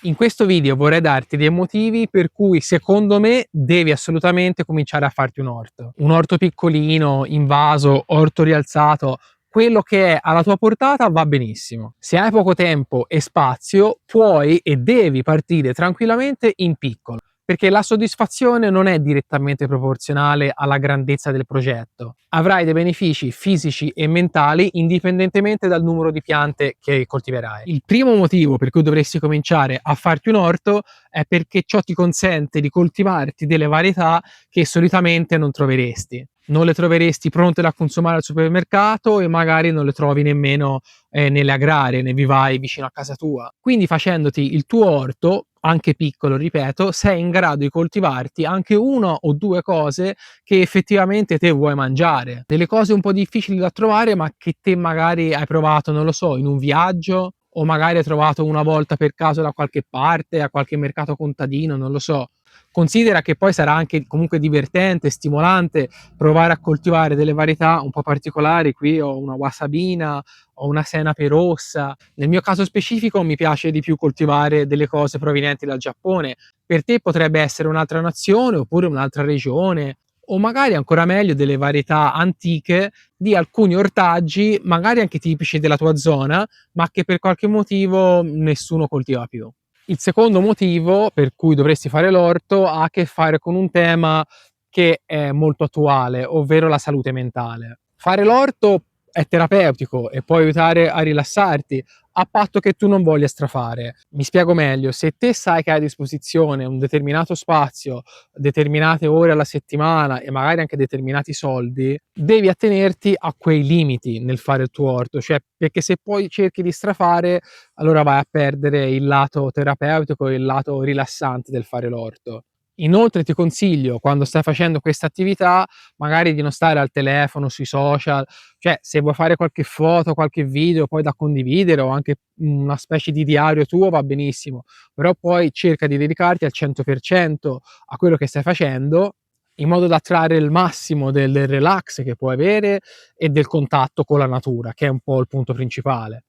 In questo video vorrei darti dei motivi per cui secondo me devi assolutamente cominciare a farti un orto. Un orto piccolino, in vaso, orto rialzato, quello che è alla tua portata va benissimo. Se hai poco tempo e spazio, puoi e devi partire tranquillamente in piccolo, perché la soddisfazione non è direttamente proporzionale alla grandezza del progetto. Avrai dei benefici fisici e mentali indipendentemente dal numero di piante che coltiverai. Il primo motivo per cui dovresti cominciare a farti un orto è perché ciò ti consente di coltivarti delle varietà che solitamente non troveresti. Non le troveresti pronte da consumare al supermercato e magari non le trovi nemmeno nelle agrarie, nei vivai vicino a casa tua. Quindi facendoti il tuo orto, anche piccolo, ripeto, sei in grado di coltivarti anche una o due cose che effettivamente te vuoi mangiare. Delle cose un po' difficili da trovare, ma che te magari hai provato, non lo so, in un viaggio o magari hai trovato una volta per caso da qualche parte, a qualche mercato contadino, non lo so. Considera che poi sarà anche comunque divertente, stimolante provare a coltivare delle varietà un po' particolari. Qui ho una wasabina, ho una senape rossa. Nel mio caso specifico mi piace di più coltivare delle cose provenienti dal Giappone. Per te potrebbe essere un'altra nazione oppure un'altra regione, o magari ancora meglio delle varietà antiche di alcuni ortaggi, magari anche tipici della tua zona, ma che per qualche motivo nessuno coltiva più. Il secondo motivo per cui dovresti fare l'orto ha a che fare con un tema che è molto attuale, ovvero la salute mentale. Fare l'orto è terapeutico e può aiutare a rilassarti, a patto che tu non voglia strafare. Mi spiego meglio: se te sai che hai a disposizione un determinato spazio, determinate ore alla settimana e magari anche determinati soldi, devi attenerti a quei limiti nel fare il tuo orto, cioè perché se poi cerchi di strafare, allora vai a perdere il lato terapeutico e il lato rilassante del fare l'orto. Inoltre ti consiglio, quando stai facendo questa attività, magari di non stare al telefono, sui social, cioè se vuoi fare qualche foto, qualche video poi da condividere o anche una specie di diario tuo va benissimo, però poi cerca di dedicarti al 100% a quello che stai facendo, in modo da trarre il massimo del relax che puoi avere e del contatto con la natura, che è un po' il punto principale.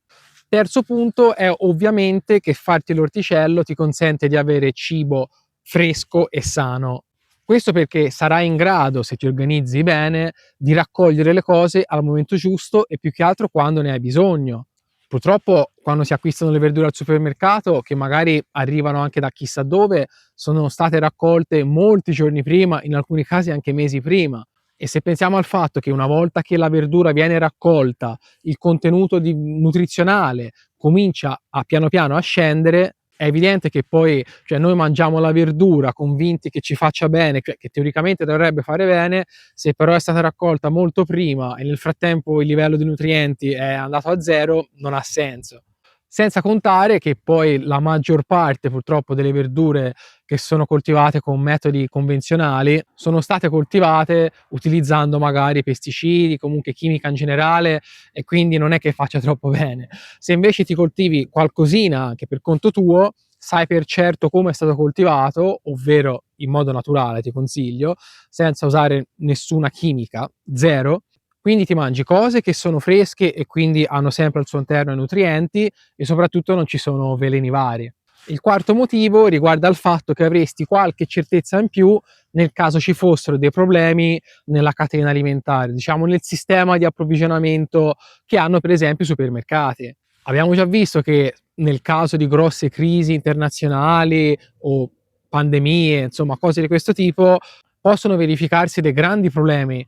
Terzo punto è ovviamente che farti l'orticello ti consente di avere cibo fresco e sano. Questo perché sarai in grado, se ti organizzi bene, di raccogliere le cose al momento giusto e più che altro quando ne hai bisogno. Purtroppo quando si acquistano le verdure al supermercato, che magari arrivano anche da chissà dove, sono state raccolte molti giorni prima, in alcuni casi anche mesi prima. E se pensiamo al fatto che una volta che la verdura viene raccolta, il contenuto nutrizionale comincia a piano piano a scendere, è evidente che poi, cioè, noi mangiamo la verdura convinti che ci faccia bene, che teoricamente dovrebbe fare bene, se però è stata raccolta molto prima e nel frattempo il livello di nutrienti è andato a zero, non ha senso. Senza contare che poi la maggior parte purtroppo delle verdure che sono coltivate con metodi convenzionali sono state coltivate utilizzando magari pesticidi, comunque chimica in generale, e quindi non è che faccia troppo bene. Se invece ti coltivi qualcosina anche per conto tuo, sai per certo come è stato coltivato, ovvero in modo naturale ti consiglio, senza usare nessuna chimica, zero. Quindi ti mangi cose che sono fresche e quindi hanno sempre al suo interno i nutrienti e soprattutto non ci sono veleni vari. Il quarto motivo riguarda il fatto che avresti qualche certezza in più nel caso ci fossero dei problemi nella catena alimentare, diciamo nel sistema di approvvigionamento che hanno per esempio i supermercati. Abbiamo già visto che nel caso di grosse crisi internazionali o pandemie, insomma cose di questo tipo, possono verificarsi dei grandi problemi,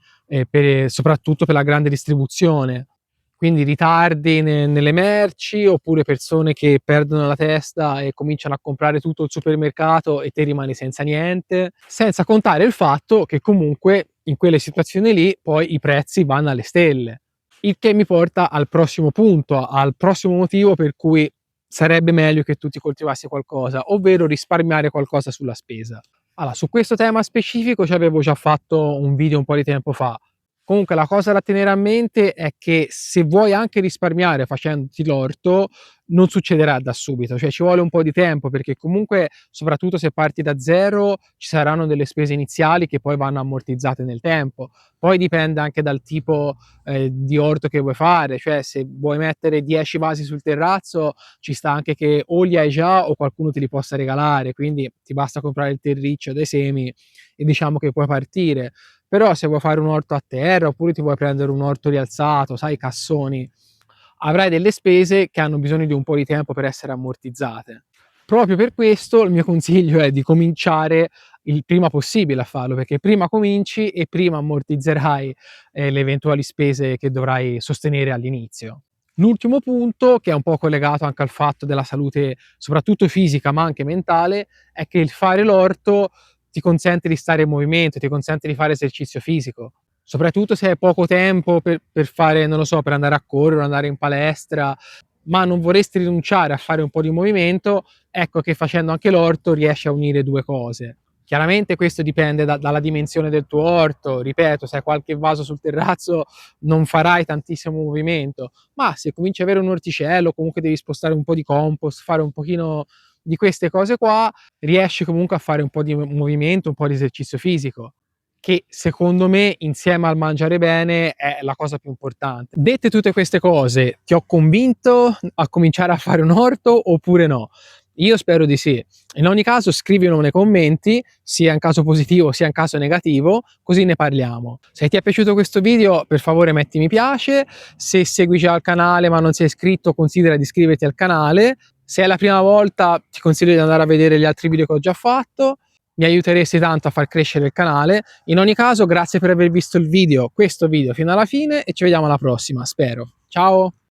soprattutto per la grande distribuzione. Quindi ritardi nelle merci, oppure persone che perdono la testa e cominciano a comprare tutto il supermercato e te rimani senza niente, senza contare il fatto che comunque in quelle situazioni lì poi i prezzi vanno alle stelle. Il che mi porta al prossimo punto, al prossimo motivo per cui sarebbe meglio che tu ti coltivassi qualcosa, ovvero risparmiare qualcosa sulla spesa. Allora, su questo tema specifico ci avevo già fatto un video un po' di tempo fa. Comunque la cosa da tenere a mente è che se vuoi anche risparmiare facendoti l'orto, non succederà da subito, cioè ci vuole un po' di tempo, perché comunque soprattutto se parti da zero ci saranno delle spese iniziali che poi vanno ammortizzate nel tempo. Poi dipende anche dal tipo di orto che vuoi fare, cioè se vuoi mettere 10 vasi sul terrazzo ci sta anche che o li hai già o qualcuno te li possa regalare, quindi ti basta comprare il terriccio dei semi e diciamo che puoi partire. Però se vuoi fare un orto a terra oppure ti vuoi prendere un orto rialzato, sai, cassoni, avrai delle spese che hanno bisogno di un po' di tempo per essere ammortizzate. Proprio per questo il mio consiglio è di cominciare il prima possibile a farlo, perché prima cominci e prima ammortizzerai le eventuali spese che dovrai sostenere all'inizio. L'ultimo punto, che è un po' collegato anche al fatto della salute, soprattutto fisica ma anche mentale, è che il fare l'orto ti consente di stare in movimento, ti consente di fare esercizio fisico. Soprattutto se hai poco tempo per fare, non lo so, per andare a correre, andare in palestra, ma non vorresti rinunciare a fare un po' di movimento, ecco che facendo anche l'orto riesci a unire due cose. Chiaramente questo dipende dalla dimensione del tuo orto, ripeto, se hai qualche vaso sul terrazzo non farai tantissimo movimento, ma se cominci ad avere un orticello, comunque devi spostare un po' di compost, fare un pochino di queste cose qua, riesci comunque a fare un po' di movimento, un po' di esercizio fisico, che secondo me insieme al mangiare bene è la cosa più importante. Dette tutte queste cose, ti ho convinto a cominciare a fare un orto oppure no? Io spero di sì. In ogni caso scrivilo nei commenti, sia in caso positivo sia in caso negativo, così ne parliamo. Se ti è piaciuto questo video, per favore metti mi piace. Se segui già il canale ma non sei iscritto, considera di iscriverti al canale. Se è la prima volta, ti consiglio di andare a vedere gli altri video che ho già fatto. Mi aiuteresti tanto a far crescere il canale. In ogni caso, grazie per aver visto il video, questo video fino alla fine, e ci vediamo alla prossima, spero. Ciao!